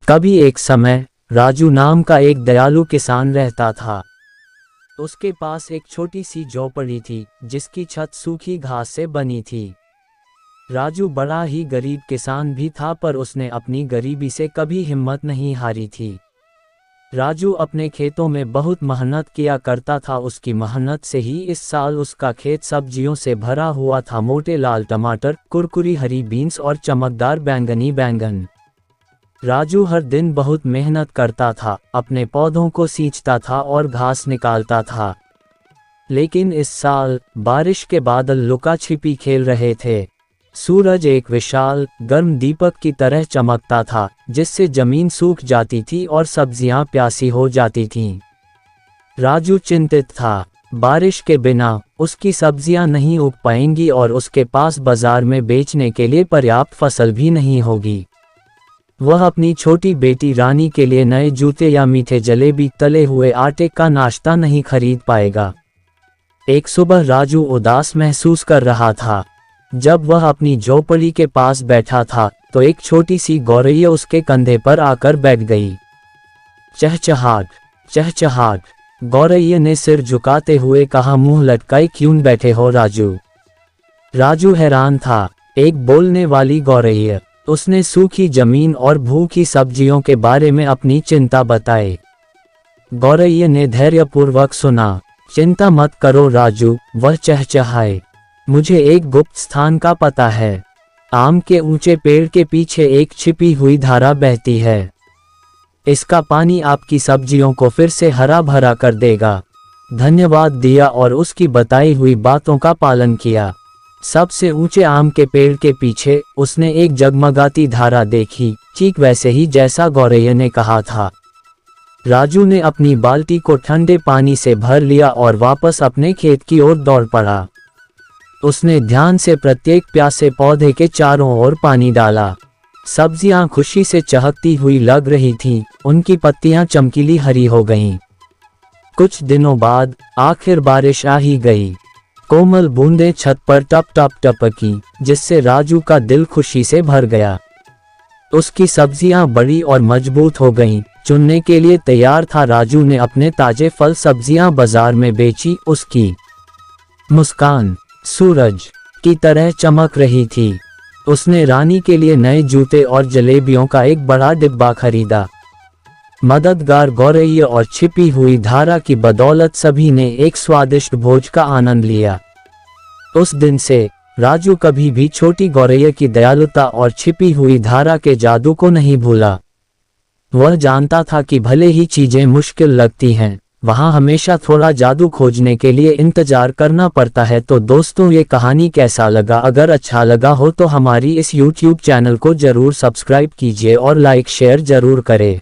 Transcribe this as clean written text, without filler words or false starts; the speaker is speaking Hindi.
कभी एक समय राजू नाम का एक दयालु किसान रहता था। उसके पास एक छोटी सी झोपड़ी थी जिसकी छत सूखी घास से बनी थी। राजू बड़ा ही गरीब किसान भी था, पर उसने अपनी गरीबी से कभी हिम्मत नहीं हारी थी। राजू अपने खेतों में बहुत मेहनत किया करता था। उसकी मेहनत से ही इस साल उसका खेत सब्जियों से भरा हुआ था। मोटे लाल टमाटर, कुरकुरी हरी बीन्स और चमकदार बैंगनी बैंगन। राजू हर दिन बहुत मेहनत करता था, अपने पौधों को सींचता था और घास निकालता था। लेकिन इस साल बारिश के बादल लुका छिपी खेल रहे थे। सूरज एक विशाल गर्म दीपक की तरह चमकता था, जिससे जमीन सूख जाती थी और सब्जियां प्यासी हो जाती थीं। राजू चिंतित था। बारिश के बिना उसकी सब्जियां नहीं उग पाएंगी और उसके पास बाजार में बेचने के लिए पर्याप्त फसल भी नहीं होगी। वह अपनी छोटी बेटी रानी के लिए नए जूते या मीठे जलेबी, तले हुए आटे का नाश्ता नहीं खरीद पाएगा। एक सुबह राजू उदास महसूस कर रहा था। जब वह अपनी झोपड़ी के पास बैठा था तो एक छोटी सी गौरैया उसके कंधे पर आकर बैठ गई। चहचहाट, चहचहाट, गौरैया ने सिर झुकाते हुए कहा। मुंह लटकाए क्यों बैठे हो राजू? राजू हैरान था। एक बोलने वाली गौरैया। उसने सूखी जमीन और भूखी सब्जियों के बारे में अपनी चिंता बताई। गौरैया ने धैर्यपूर्वक सुना। चिंता मत करो राजू, वह चहचहाए। मुझे एक गुप्त स्थान का पता है। आम के ऊंचे पेड़ के पीछे एक छिपी हुई धारा बहती है। इसका पानी आपकी सब्जियों को फिर से हरा भरा कर देगा। धन्यवाद दिया और उसकी बताई हुई बातों का पालन किया। सबसे ऊंचे आम के पेड़ के पीछे उसने एक जगमगाती धारा देखी, ठीक वैसे ही जैसा गौरैया ने कहा था। राजू ने अपनी बाल्टी को ठंडे पानी से भर लिया और वापस अपने खेत की ओर दौड़ पड़ा। उसने ध्यान से प्रत्येक प्यासे पौधे के चारों ओर पानी डाला। सब्जियां खुशी से चहकती हुई लग रही थीं, उनकी पत्तियां चमकीली हरी हो गईं। कुछ दिनों बाद आखिर बारिश आ ही गई। कोमल बूंदें छत पर टप टप टपकी, जिससे राजू का दिल खुशी से भर गया। उसकी सब्जियां बड़ी और मजबूत हो गईं, चुनने के लिए तैयार था। राजू ने अपने ताजे फल सब्जियां बाजार में बेची। उसकी मुस्कान सूरज की तरह चमक रही थी। उसने रानी के लिए नए जूते और जलेबियों का एक बड़ा डिब्बा खरीदा। मददगार गौरैया और छिपी हुई धारा की बदौलत सभी ने एक स्वादिष्ट भोज का आनंद लिया। उस दिन से राजू कभी भी छोटी गौरैया की दयालुता और छिपी हुई धारा के जादू को नहीं भूला। वह जानता था कि भले ही चीजें मुश्किल लगती हैं, वहाँ हमेशा थोड़ा जादू खोजने के लिए इंतजार करना पड़ता है। तो दोस्तों, ये कहानी कैसा लगा? अगर अच्छा लगा हो तो हमारी इस YouTube चैनल को जरूर सब्सक्राइब कीजिए और लाइक शेयर जरूर करें।